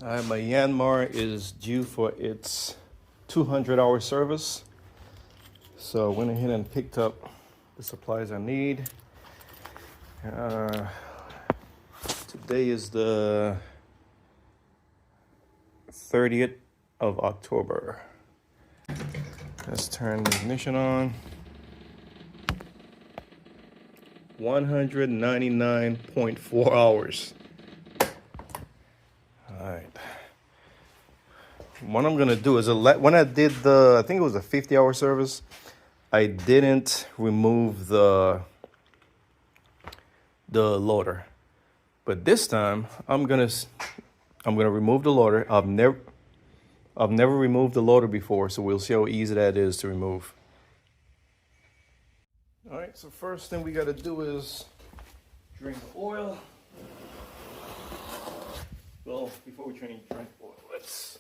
My Yanmar is due for its 200-hour service. So I went ahead and picked up the supplies I need. Today is the 30th of October. Let's turn the ignition on. 199.4 hours. All right. What I'm gonna do is when I did I think it was a 50-hour service, I didn't remove the loader. But this time I'm gonna remove the loader. I've never removed the loader before, so we'll see how easy that is to remove. All right, so first thing we gotta do is drain the oil. Well, before we drain oil, let's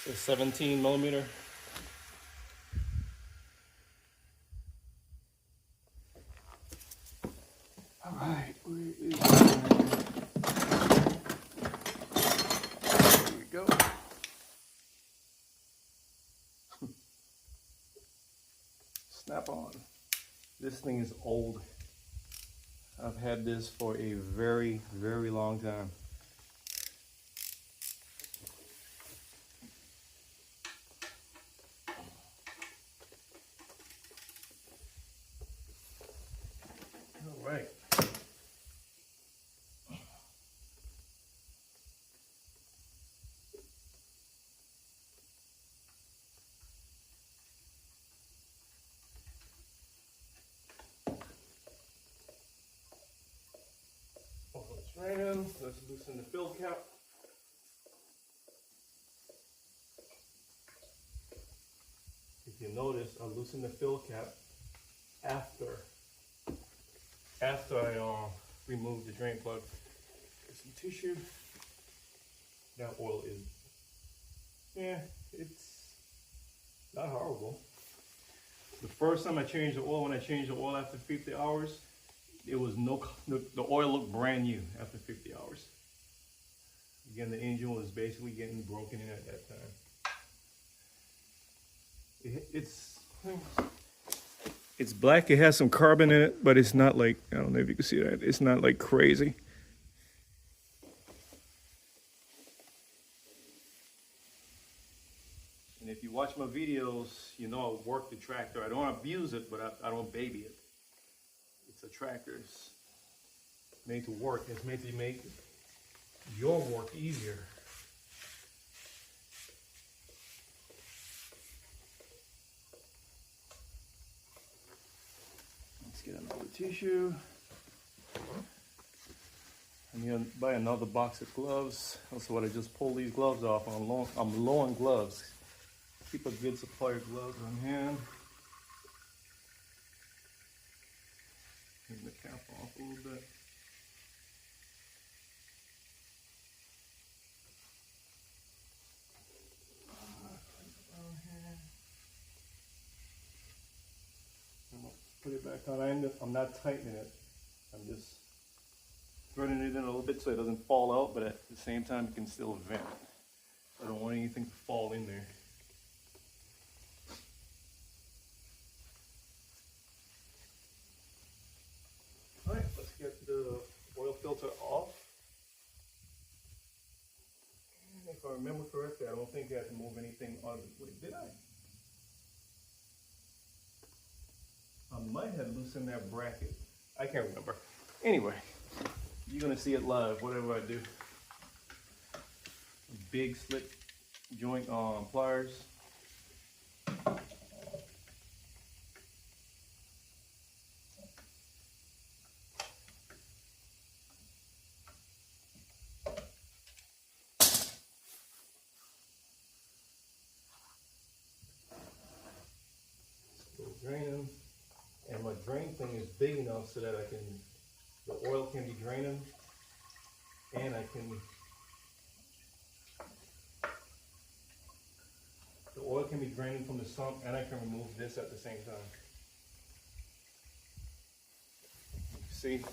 a 17 millimeter. All right, where is Here we go. Snap on. This thing is old. I've had this for a very, very long time. All right. Let's loosen the fill cap. If you notice, I loosened the fill cap after I removed the drain plug. Get some tissue. That oil is, it's not horrible. The first time I changed the oil, when I changed the oil after 50 hours, it was the oil looked brand new after 50 hours. Again, the engine was basically getting broken in at that time. It's black, it has some carbon in it, but it's not like, I don't know if you can see that, it's not like crazy. And if you watch my videos, you know I work the tractor. I don't abuse it, but I don't baby it. It's a tractor. It's made to work. It's made to make your work easier. Let's get another tissue. I'm gonna buy another box of gloves. That's what I just pulled these gloves off. I'm low on gloves. Keep a good supply of gloves on hand. Take the cap off a little bit. Put it back on. I'm not tightening it. I'm just threading it in a little bit so it doesn't fall out, but at the same time it can still vent. I don't want anything to fall in there. Alright, let's get the oil filter off. And if I remember correctly, I don't think I had to move anything on it. Did I? I might have loosened that bracket. I can't remember. Anyway, you're gonna see it live, whatever I do. Big slip joint pliers. Draining, and my drain thing is big enough so that the oil can be draining, and the oil can be draining from the sump, and I can remove this at the same time. See,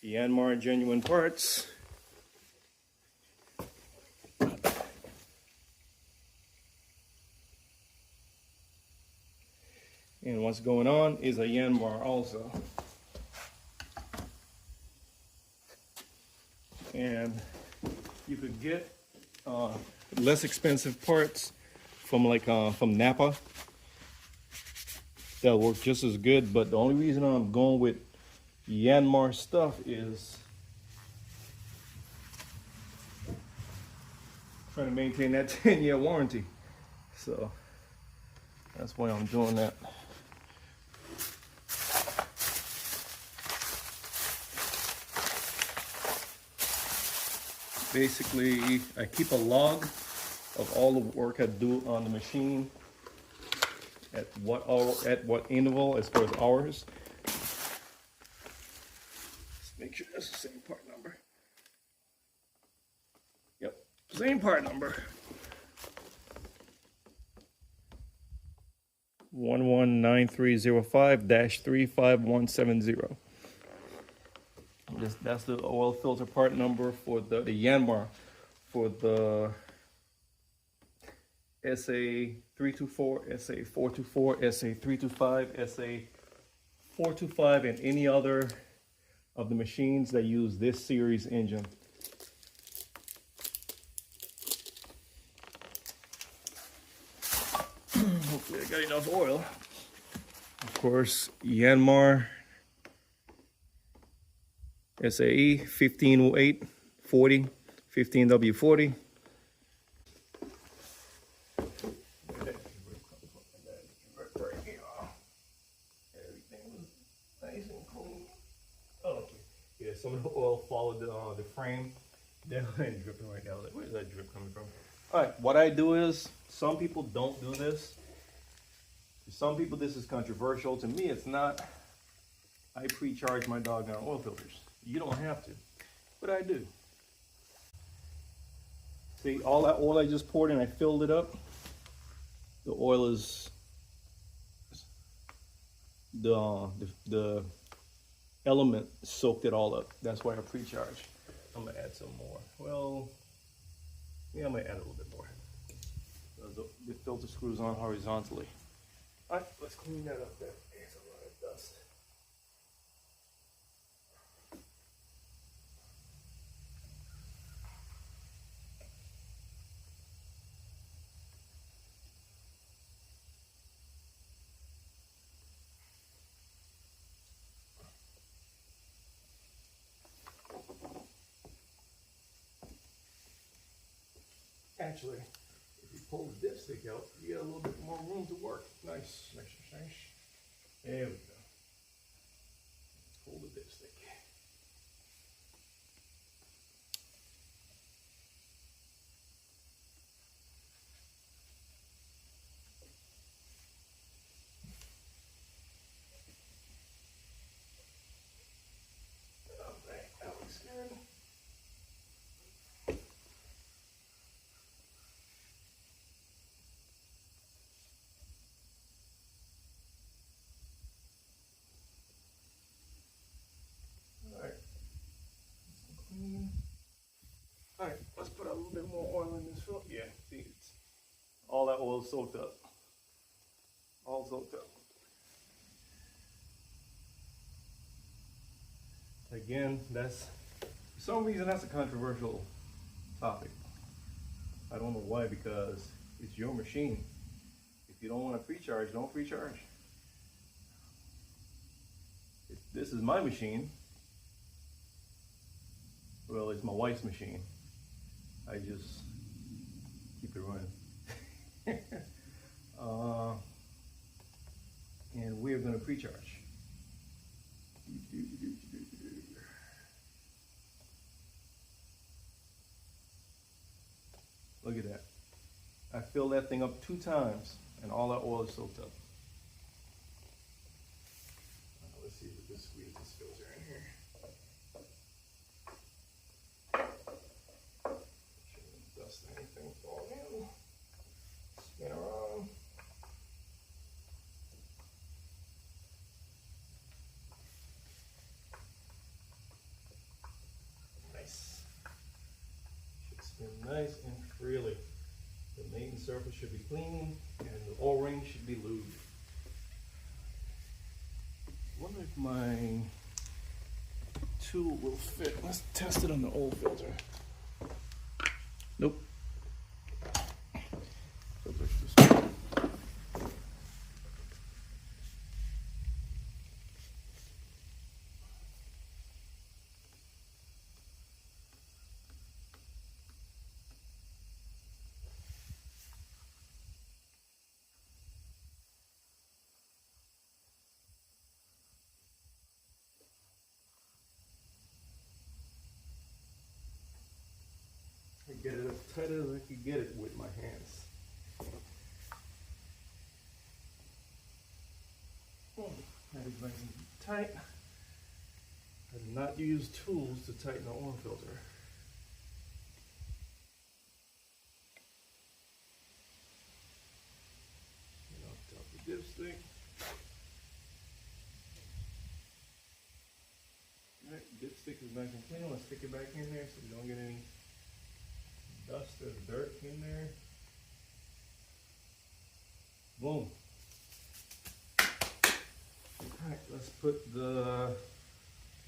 Yanmar genuine parts. And what's going on is a Yanmar also. And you could get less expensive parts from from Napa. That'll work just as good, but the only reason I'm going with Yanmar stuff is trying to maintain that 10-year warranty. So that's why I'm doing that. Basically, I keep a log of all the work I do on the machine, at what hour, at what interval, as far as hours. Let's make sure that's the same part number. Yep, same part number. 119305-35170. That's the oil filter part number for the Yanmar for the SA324, SA424, SA325, SA425, and any other of the machines that use this series engine. Hopefully I got enough oil. Of course, Yanmar SAE 1508 40 15W40. Some of the oil followed the frame. Then it's dripping right now. Like, where's that drip coming from? All right, what I do is, some people don't do this. To some people, this is controversial. To me, it's not. I pre-charge my doggone oil filters. You don't have to, but I do. See, all that oil I just poured in, I filled it up. The oil is the element soaked it all up. That's why I pre-charge. I'm gonna add some more. Well, yeah, I'm gonna add a little bit more. The filter screws on horizontally. All right, let's clean that up there. There's a lot of actually, if you pull the dipstick out, you get a little bit more room to work. Nice, nice, nice. There we go. Pull the dipstick. Okay, that looks good. All right, let's put a little bit more oil in this filter. Yeah, see, it's, all that oil is soaked up. All soaked up. Again, that's, for some reason, that's a controversial topic. I don't know why, because it's your machine. If you don't want to pre-charge, don't pre-charge. This is my machine. Well, it's my wife's machine. I just keep it running. And we are going to pre-charge. Look at that. I filled that thing up 2 times and all that oil is soaked up. Let's see if we can squeeze this filter in here. Shouldn't dust anything fall in. Spin around. Nice. Should spin nice and freely. The main surface should be clean and the O-ring should be lubed. I wonder if my tool will fit. Let's test it on the old filter. Nope. Filter's this way. I get it as tight as I could get it with my hands. That is nice and tight. I do not use tools to tighten the oil filter. And I'll top the dipstick. Alright, dipstick is nice and clean. Let's stick it back in there so we don't get any dust or dirt in there. Boom. Alright, let's put the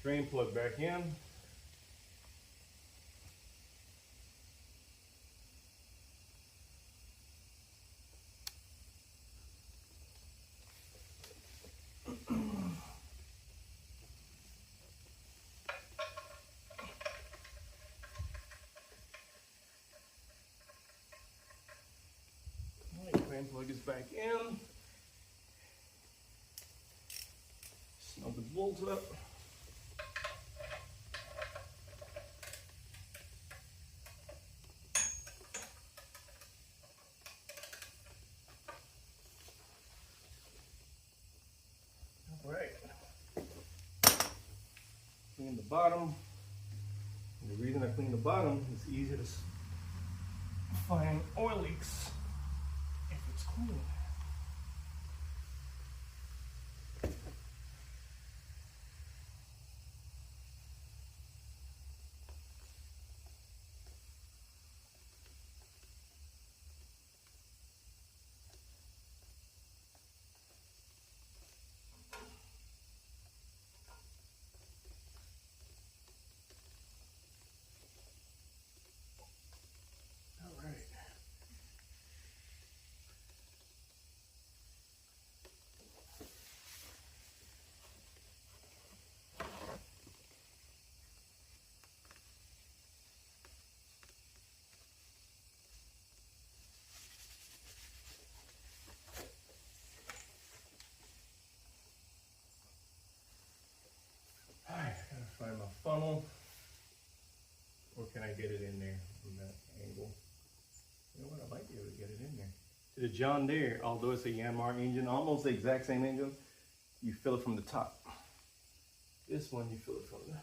drain plug back in. Drain plug is back in. Snug the bolts up. All right. Clean the bottom. And the reason I clean the bottom is easier to find oil leaks. Clean. All right. funnel, or can I get it in there from that angle? You know what, I might be able to get it in there. The John Deere, although it's a Yanmar engine, almost the exact same engine, you fill it from the top. This one, you fill it from the...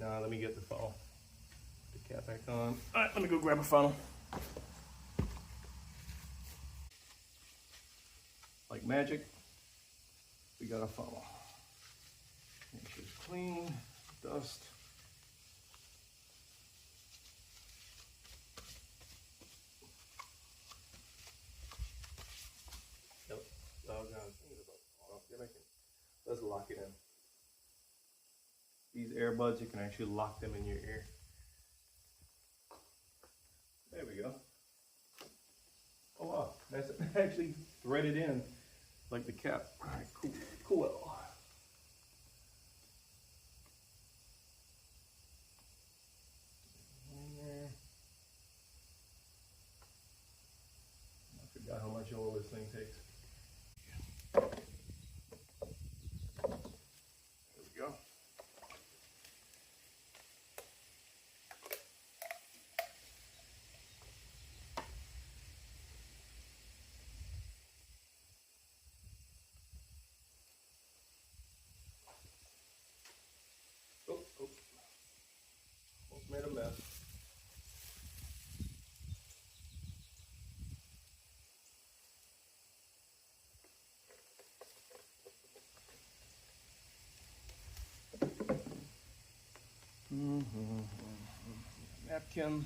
Now, let me get the funnel. Put the cap back on. All right, let me go grab a funnel. Like magic, we got a funnel. Make sure it's clean, dust. Yep, let's lock it in. These earbuds, you can actually lock them in your ear. There we go. Oh wow, that's actually threaded in like the cap. All right, cool, cool. In there. I forgot how much oil this thing takes. There we go. Almost made a mess. Napkin,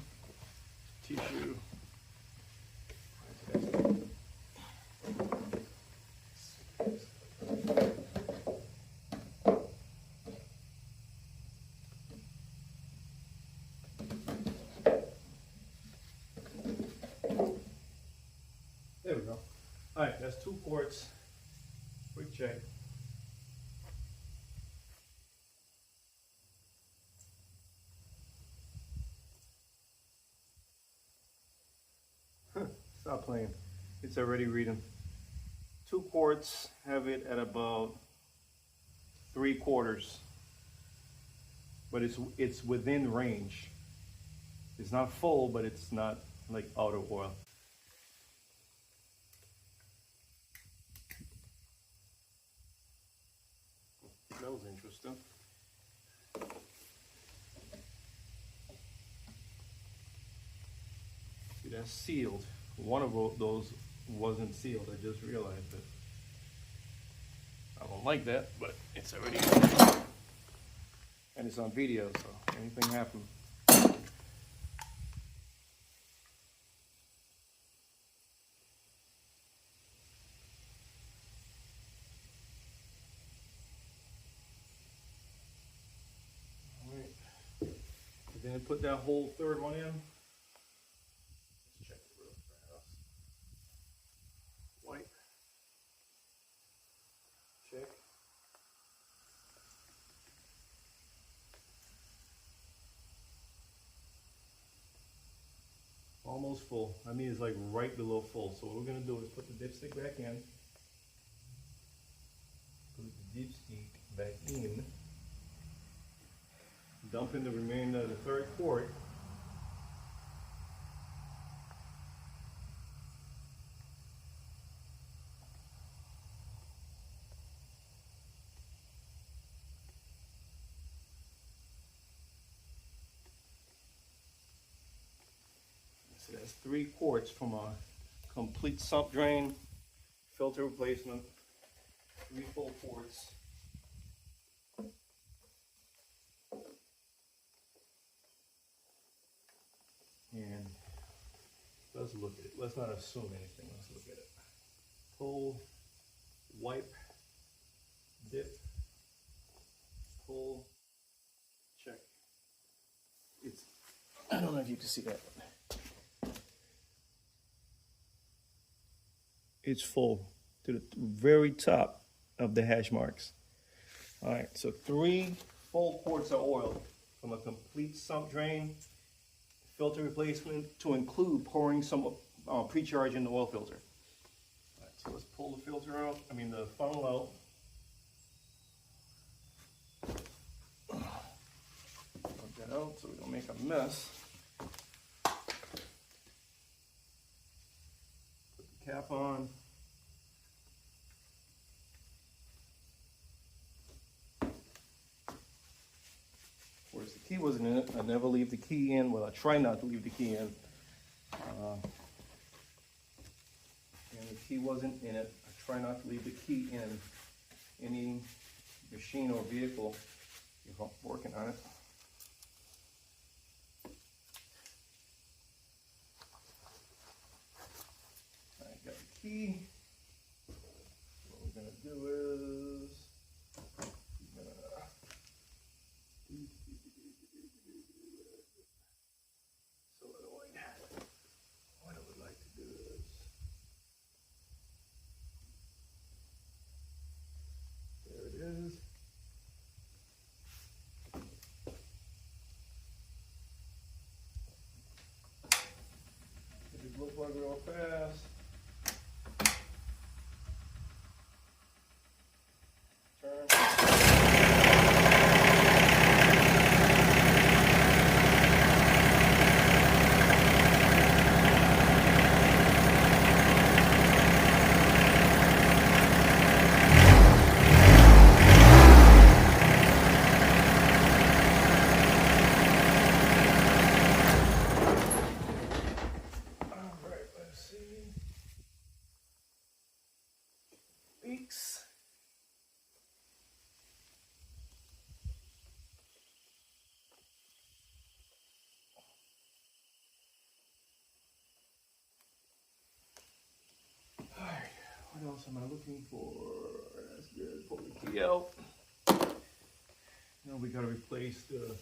tissue. There we go. All right, that's 2 quarts. Quick check. Stop playing. It's already reading. 2 quarts, have it at about 3/4. But it's within range. It's not full, but it's not like out of oil. Smells interesting. See, that's sealed. One of those wasn't sealed. I just realized it. I don't like that, but it's already and it's on video, so anything happens. All right. And then put that whole 3rd one in. Let's check it real fast. Wipe. Check. Almost full. I mean, it's like right below full. So what we're gonna do is put the dipstick back in. Put the dipstick back in. Dump in the remainder of the 3rd quart. So that's 3 quarts from a complete sump drain, filter replacement, 3 full quarts. And let's look at it. Let's not assume anything. Let's look at it. Pull, wipe, dip, pull, check. It's, I don't know if you can see that. It's full to the very top of the hash marks. All right, so 3 full quarts of oil from a complete sump drain, filter replacement, to include pouring some pre-charge in the oil filter. All right, so let's pull the filter out, the funnel out. mess. Put the cap on. Of course, the key wasn't in it. I never leave the key in. Well, I try not to leave the key in. And the key wasn't in it. I try not to leave the key in any machine or vehicle if I'm working on it. I got the key. What we're gonna do is what I would like to do is there it is. It just looks like real fast. Turn. Weeks. All right, what else am I looking for? That's good. Pull the key out. Now we gotta replace the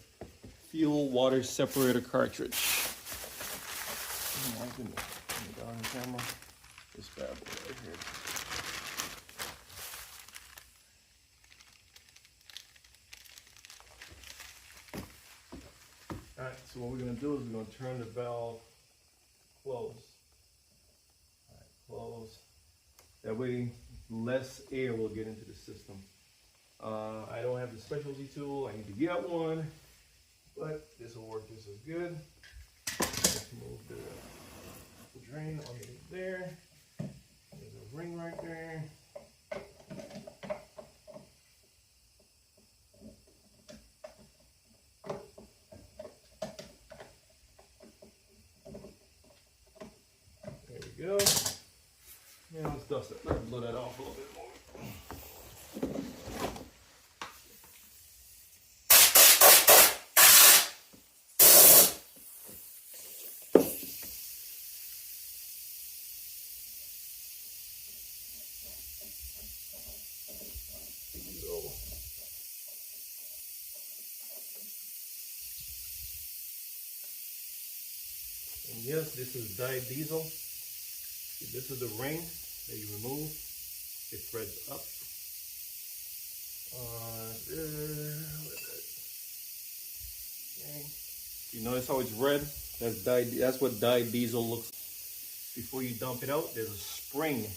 fuel water separator cartridge. I can get on camera. This bad boy right here. Alright, so what we're going to do is we're going to turn the valve closed. Alright, close. That way less air will get into the system. I don't have the specialty tool. I need to get one, but this will work just as good. Let's move the drain underneath there. There's a ring right there. There we go. Now let's dust it. Let's blow that off a little bit more. And yes, this is dyed diesel. This is the ring that you remove. It threads up. Okay. You notice how it's red? That's dyed. That's what dyed diesel looks like. Before you dump it out, there's a spring.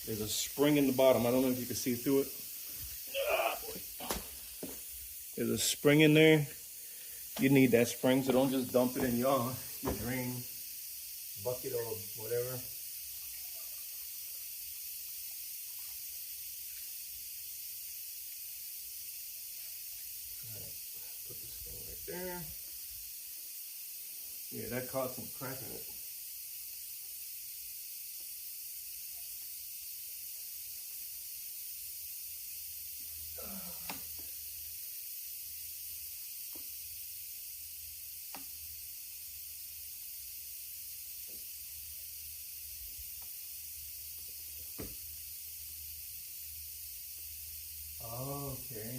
There's a spring in the bottom. I don't know if you can see through it. Ah, boy. There's a spring in there. You need that spring, so don't just dump it in your drain bucket or whatever. All right, put this thing right there. Yeah, that caught some crap in it. Okay,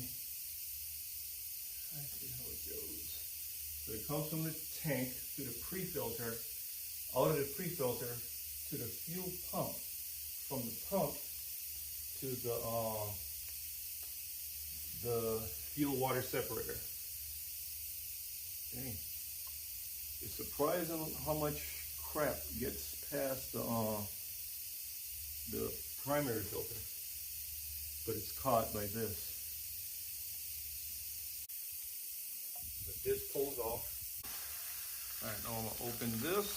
I see how it goes. So it comes from the tank to the pre-filter, out of the pre-filter to the fuel pump, from the pump to the fuel water separator. Dang. It's surprising how much crap gets past the primary filter. But it's caught by this. this pulls off. All right, now I'm gonna open this.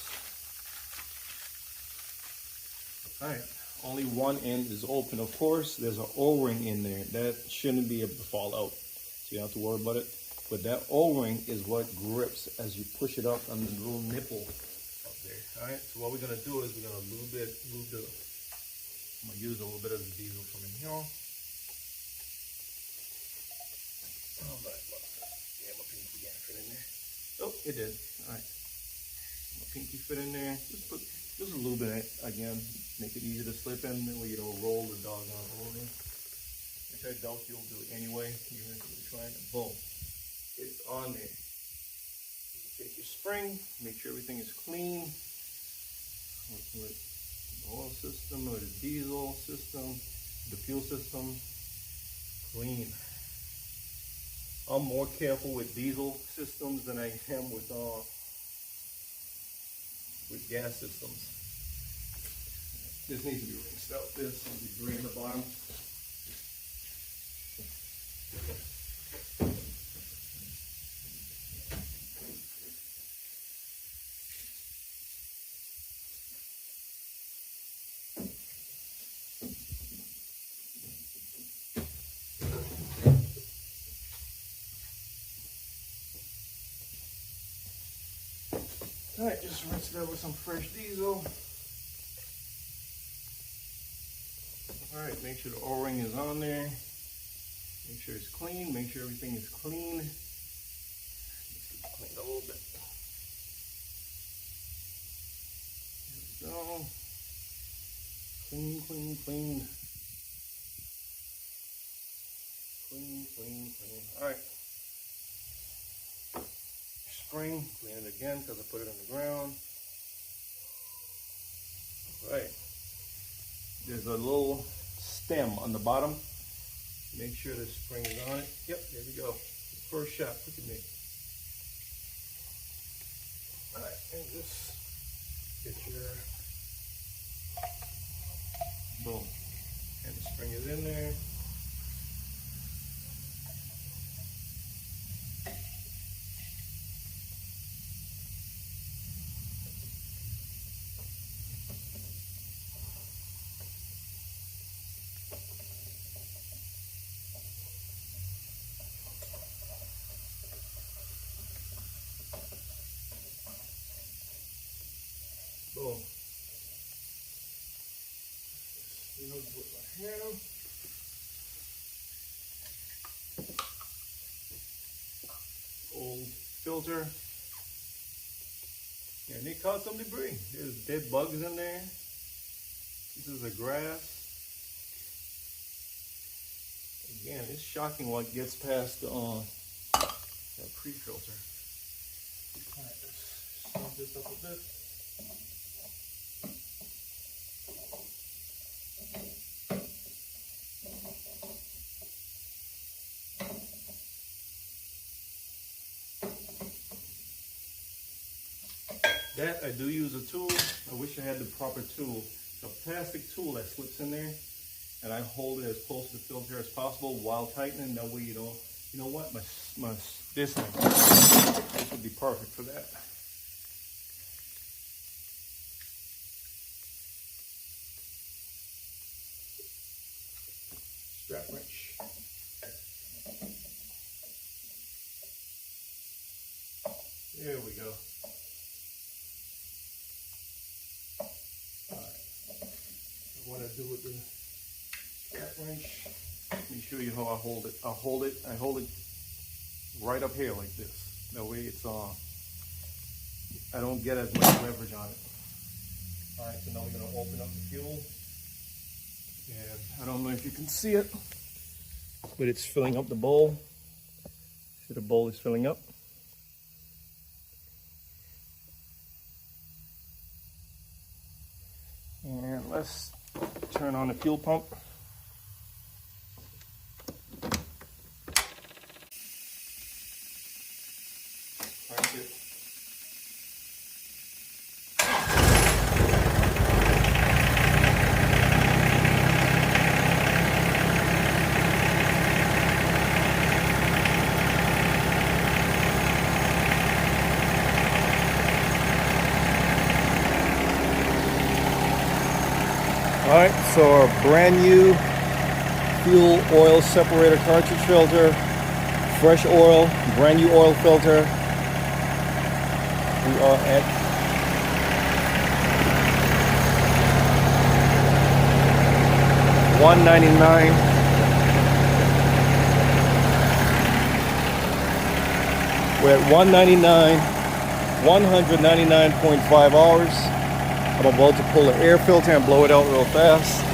All right, only one end is open. Of course, there's an O-ring in there. That shouldn't be able to fall out, so you don't have to worry about it. But that O-ring is what grips as you push it up on the little nipple up there. All right, so what we're gonna do is we're gonna I'm gonna use a little bit of the diesel from in here. Oh, but yeah, my pinky can't fit in there. Oh, it did. All right, my pinky fit in there. Just put just a little bit again, make it easy to slip in, that way you don't roll the doggone hole in. Which I doubt you'll do anyway, even if you're trying to. Boom. It's on there. You take your spring, make sure everything is clean. With the oil system or the diesel system, the fuel system, clean. I'm more careful with diesel systems than I am with gas systems. This needs to be rinsed out. This and debris in the bottom. All right, just rinse it out with some fresh diesel. All right, make sure the O-ring is on there. Make sure it's clean. Make sure everything is clean. Let's get it cleaned a little bit. There we go. Clean, clean, clean. Clean, clean, clean. All right. Spring, clean it again because I put it on the ground. All right. There's a little stem on the bottom. Make sure the spring is on it. Yep, there we go. First shot, look at me. All right, and just get your, boom. And the spring is in there. Boom. Just with my hand. Old filter. And they caught some debris. There's dead bugs in there. This is the grass. Again, it's shocking what gets past that pre-filter. All right, let's stomp this up a bit. That I do use a tool. I wish I had the proper tool. A plastic tool that slips in there, and I hold it as close to the filter as possible while tightening. That way you don't, you know what, this would be perfect for that. Strap wrench. There we go. What I do with the strap wrench, let me show you how I hold it. I hold it right up here like this. That way it's I don't get as much leverage on it. All right, so now we're gonna open up the fuel. And I don't know if you can see it, but it's filling up the bowl. See, the bowl is filling up. And let's turn on the fuel pump. Crank it. our brand new fuel oil separator cartridge filter. Fresh oil, brand new oil filter. We are at $199. We're at $199, 199.5 hours. I'm about to pull the air filter and blow it out real fast.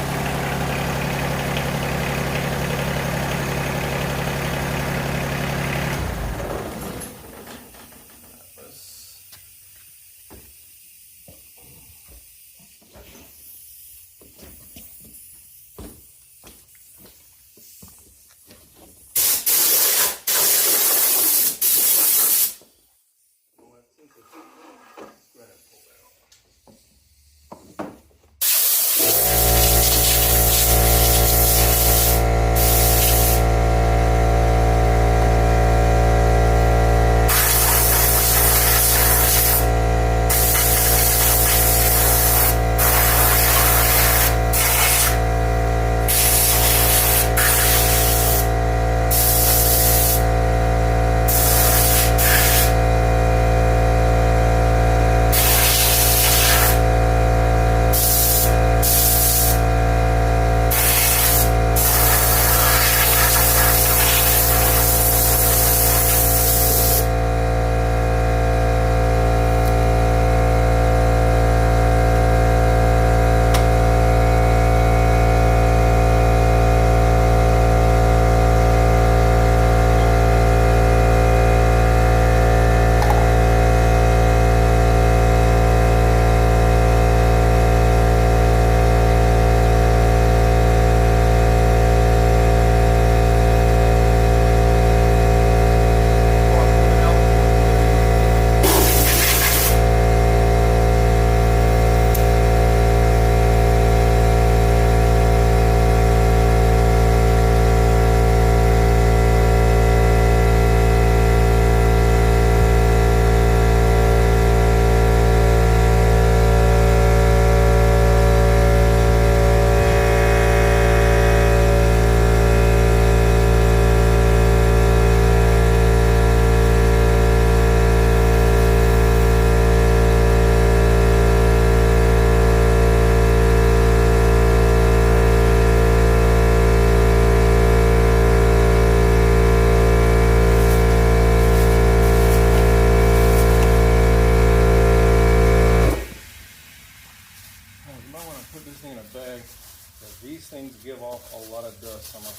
These things give off a lot of dust. I'm gonna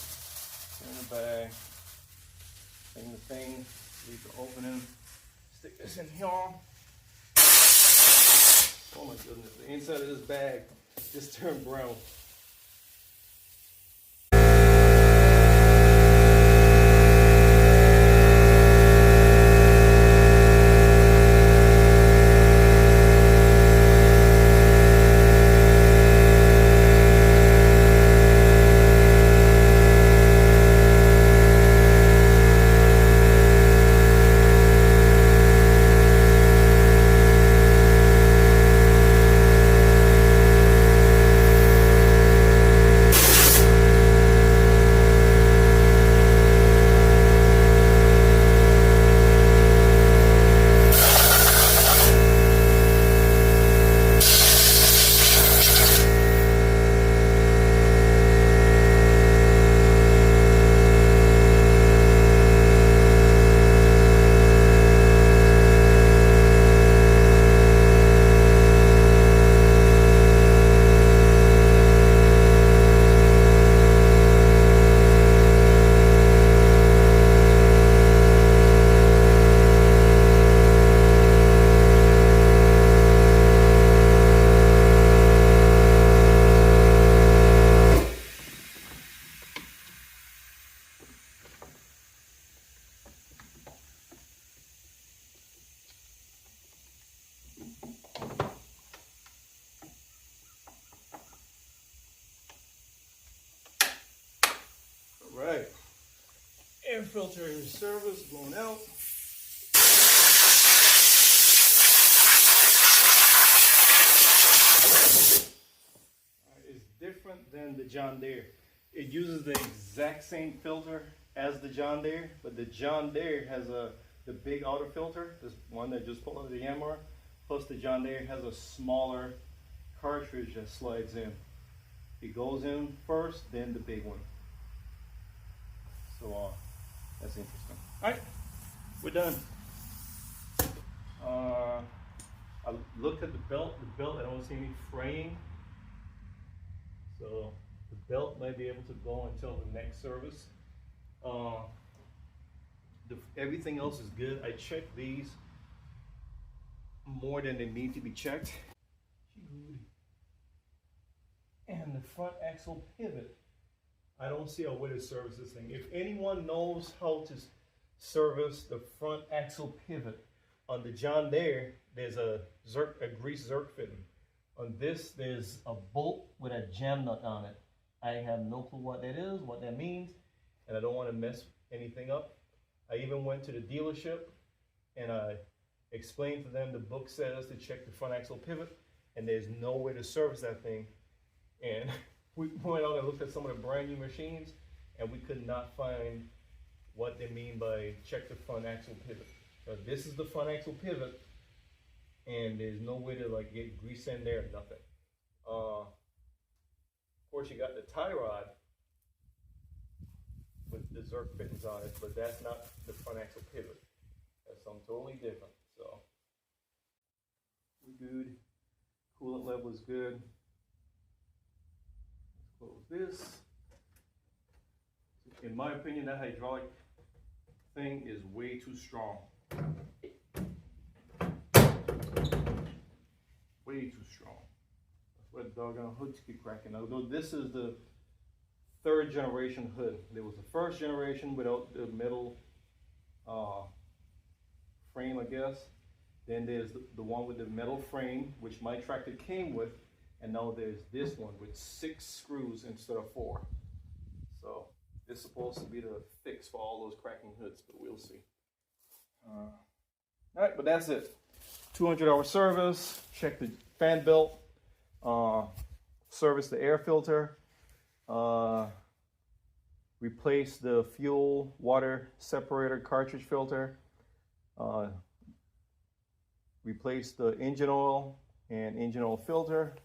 put it in the bag, clean the thing, leave the opening, stick this in here. Oh my goodness, the inside of this bag just turned brown. Right, air filter in service, blown out. It's different different than the John Deere. It uses the exact same filter as the John Deere, but the John Deere has the big outer filter, this one that just pulled out of the Yanmar, plus the John Deere has a smaller cartridge that slides in. It goes in first, then the big one. So that's interesting. All right, we're done. I looked at the belt. The belt, I don't see any fraying. So the belt might be able to go until the next service. Everything else is good. I checked these more than they need to be checked. And the front axle pivot, I don't see a way to service this thing. If anyone knows how to service the front axle pivot, on the John Deere, there's a grease zerk fitting. On this, there's a bolt with a jam nut on it. I have no clue what that is, what that means, and I don't want to mess anything up. I even went to the dealership and I explained to them the book says to check the front axle pivot, and there's no way to service that thing. And we went out and looked at some of the brand new machines, and we could not find what they mean by check the front axle pivot. This is the front axle pivot, and there's no way to like get grease in there or nothing. Of course, you got the tie rod with the zerk fittings on it, but that's not the front axle pivot. That's something totally different. So we're good. Coolant level is good. Let's close this. In my opinion, that hydraulic thing is way too strong. Way too strong. That's why the doggone hoods keep cracking. Although this is the third generation hood. There was the first generation without the metal frame, I guess. Then there's the one with the metal frame, which my tractor came with, and now there's this one with 6 screws instead of 4. So this is supposed to be the fix for all those cracking hoods, but we'll see. All right, but that's it. 200-hour service. Check the fan belt. Service the air filter. Replace the fuel water separator cartridge filter. Replace the engine oil and engine oil filter.